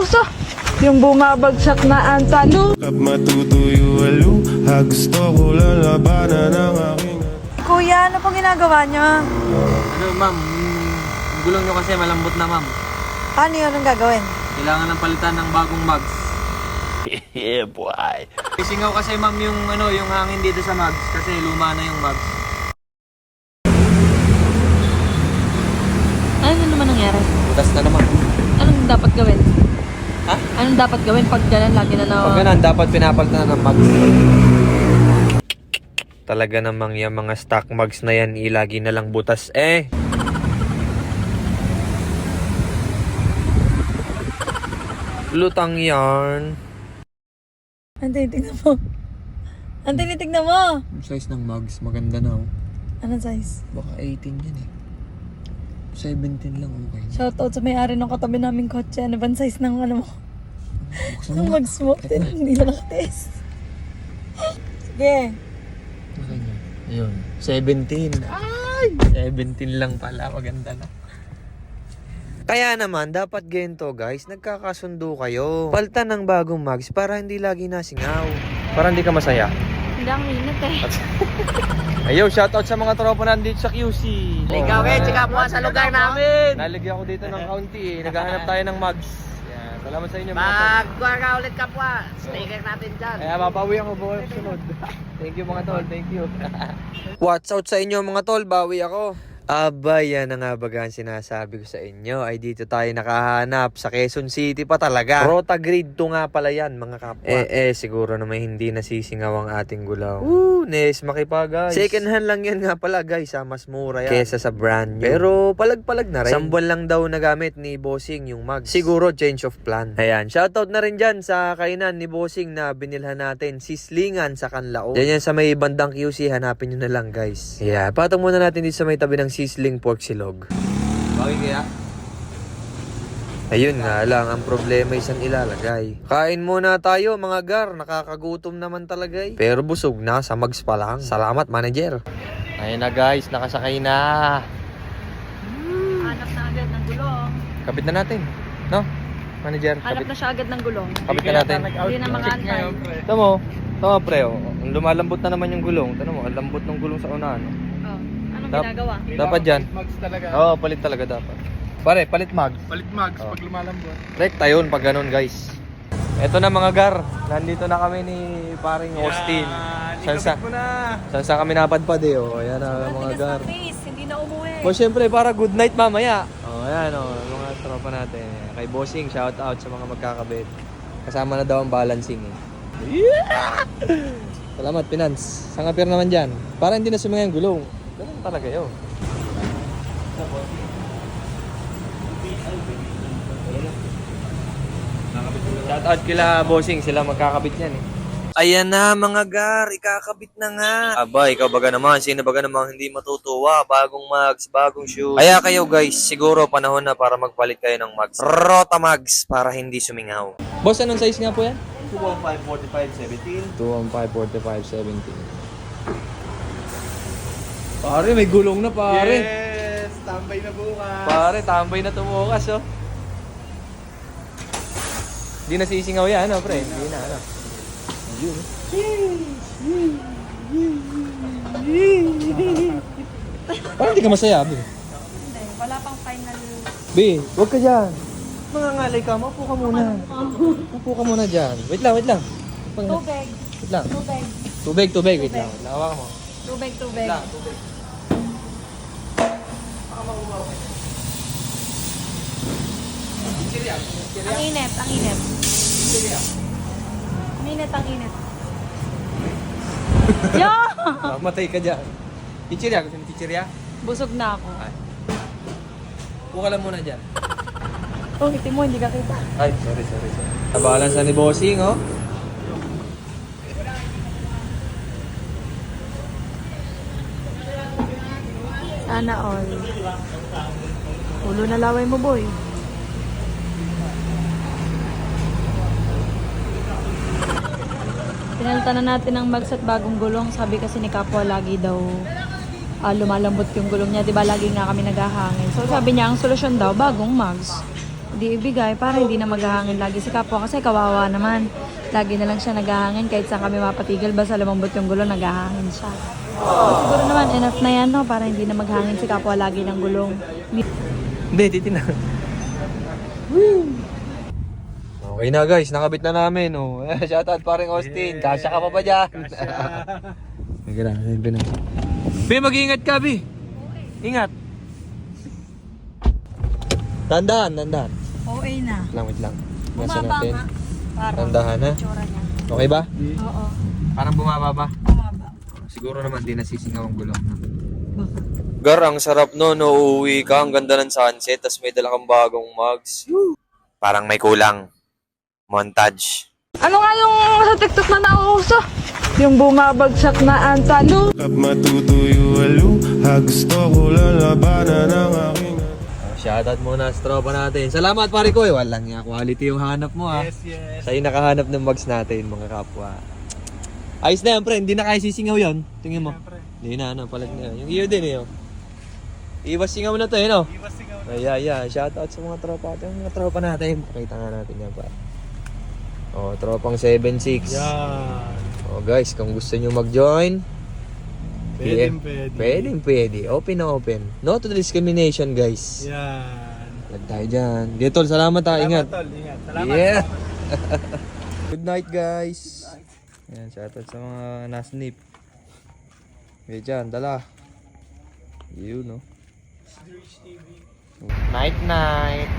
puso. Yung bumabagsak na ang talo. Matutuyo alo, gusto ko lalabanan ang aking... Kuya, ano pong ginagawa niyo? Ano ma'am, yung gulong nyo kasi malambot na ma'am. Paano yun ang gagawin? Kailangan ng palitan ng bagong mags. Yeah, boy. Isingaw kasi ma'am yung yung hangin dito sa mags kasi luma na yung mags. Ano naman nangyari? Butas na naman. Anong dapat gawin? Ha? Anong dapat gawin pag ganun lagi na Pag ganun, dapat pinapalitan na ng mags. Talaga namang yung mga stock mugs na yan, ilagi na lang butas Lutang yarn. Ang tinitignan mo. Ang tinitignan mo. Yung size ng mags, maganda na oh. Anong size? Baka 18 yan eh. 17 lang okay. Shoutout sa may-ari ng katabi naming kotse. Ano bang size ng ano mo? Buksan Nung mo. mag-smoke din, hindi na nakatiis. Sige. Okay na. Ayun. 17. Ay! 17 lang pala. Maganda na. Kaya naman, dapat ganito guys, nagkakasundo kayo. Paltan ng bagong mugs para hindi lagi nasingaw. Para hindi ka masaya. Hindi ang init eh. Ayaw, shoutout sa mga tropa nandito sa QC. Ikaw tsaka po sa lugar namin. Naligyan ko dito ng county Naghahanap tayo ng mugs. Yan. Salamat sa inyo mga tol. Magkuha ulit ka po. Sticker natin dyan. Kaya mapawi ako buwan sunod. Thank you mga tol, thank you. What's out sa inyo mga tol, bawi ako. Aba, yan na nga baga ang sinasabi ko sa inyo. Ay dito tayo nakahanap sa Quezon City pa talaga. Rota Grade 2 nga pala yan mga kapwa. Siguro naman hindi nasisingaw ang ating gulaw. Nes makipa guys. Second hand lang yan nga pala guys mas mura yan kesa sa brand new. Pero palag-palag na rin. Sambuan lang daw nagamit ni Bossing yung mag. Siguro change of plan. Ayan, shoutout na rin dyan sa kainan ni Bossing na binilhan natin sislingan sa Kanlao. Yan sa may bandang QC, hanapin nyo na lang guys. Yeah, patong muna natin dito sa may tabi ng sisling pork silog. Bakit kaya? Ayun nga lang, ang problema isang ilalagay. Kain muna tayo mga gar, nakakagutom naman talaga Pero busog na, sa mags pa lang. Salamat manager. Ayun na guys, nakasakay na. Hanap na agad ng gulong. Kapit na natin, no? Manager, Hanap na siya agad ng gulong. kapit na natin. Hindi na makaantay. Tama pre, lumalambot na naman yung gulong. Tama mo, ang lambot ng gulong sa unahan. Oh. Anong ginagawa? Dapat dyan. Oo, palit talaga dapat. Pare, palit mag. Palit mags pag lumalambot. Rekta yun pag ganun guys. Eto na mga gar, nandito na kami ni paring Austin. Saan kami napadpad Ayan na mga gar. Hindi na umuwi. O syempre para good night mamaya. Ayan mga tropa natin. Kay Bossing, shout out sa mga magkakabit. Kasama na daw ang balancing Salamat Pinance. Sangapir naman dyan. Para hindi na sumingay ang gulong. Ganun talaga yun. Shout out kila Bossing, sila magkakabit yan Ayan na mga gar, ikakabit na nga. Aba, ikaw baga naman, sino baga naman hindi matutuwa? Bagong mags, bagong shoes. Kaya kayo guys, siguro panahon na para magpalit kayo ng mags. Rota mags para hindi sumingaw. Boss, anong size nga po yan? 215, 45, 17. 215, 45, 17. Pare, may gulong na pare. Yes! Tambay na bukas. Pare, tambay na tumukas Hindi na sisingaw yan, pre? Hindi na, Yun. Parang hindi ka masaya, Be. Hindi. Wala pang final. Be, huwag ka dyan. Mga ngalay ka, maupo ka muna. Maupo ka muna dyan. Wait lang. Tubig. Wait lang. Tubig. Tubig. Wait lang. Hawakan mo. Tubig. Wait lang, tubig. Ang init. Ang init. Yo! Matay ka dyan. Chichirya, gusto mo chichirya? Busog na ako. Upo ka lang muna dyan. Oh, hindi mo, hindi ka kita. Ay, sorry. Nabalan sa ni Bossing, Sana all. Ulo na laway mo, boy. Pinalitan na natin ang mags at bagong gulong. Sabi kasi ni Kapwa lagi daw lumalambot yung gulong niya. Diba lagi nga kami naghahangin. So sabi niya ang solusyon daw bagong mags. di ibigay para hindi na maghahangin lagi si kapwa kasi kawawa naman. Lagi na lang siya naghahangin kahit saan kami mapatigil basta lumambot yung gulong naghahangin siya. Siguro naman enough na yan no para hindi na maghangin si kapwa lagi ng gulong. Hindi, titina. Okay na guys, nakabit na namin. Oh. Shoutout paring Austin. Kasya ka pa ba dyan? Grabe na. Be, mag-iingat ka, Be. Ingat. Tandaan, tandaan. OA na. Wait lang. Nasa Bumaba natin. nga. Parang Tandahan ha. tsura niya. Okay ba? Oo. Parang bumaba ba? Bumaba. Siguro naman di nasisingaw ang gulong. Baka. Gar, ang sarap no, uuwi ka, ang ganda ng sunset, tas may dala kang bagong mugs. Parang may kulang. Montage. Ano nga yung sa TikTok na nauuso? Yung bumabagsak na ang talo. At matutuyo gusto ko lalabanan ang aking Shoutout muna sa tropa natin. Salamat pare ko eh. Walang nga quality yung hanap mo ha. Yes. Sa'yo nakahanap ng mugs natin mga kapwa. Ayos na yan pre, hindi na kaya sisingaw yan. Tingin mo. Hindi na, palag na yan. Yung iyo din eh. Oh. Iwas singaw na to eh no? Iwas singaw na. Yeah. Shoutout sa mga tropa natin. Mga tropa natin. Pakita nga natin yan pa. Oh, tropang 7-6. Yan. Oh guys, kung gusto nyo mag-join, Pwede. Pwede. Open na open. No to discrimination, guys. Yan. Lag tayo dyan. Dito, salamat ha. Ingat. Tol, ingat. Salamat. Yeah. Good night, guys. Yan, shoutout sa mga nasnip. Okay, dyan, dala. Yun, no? Night, night.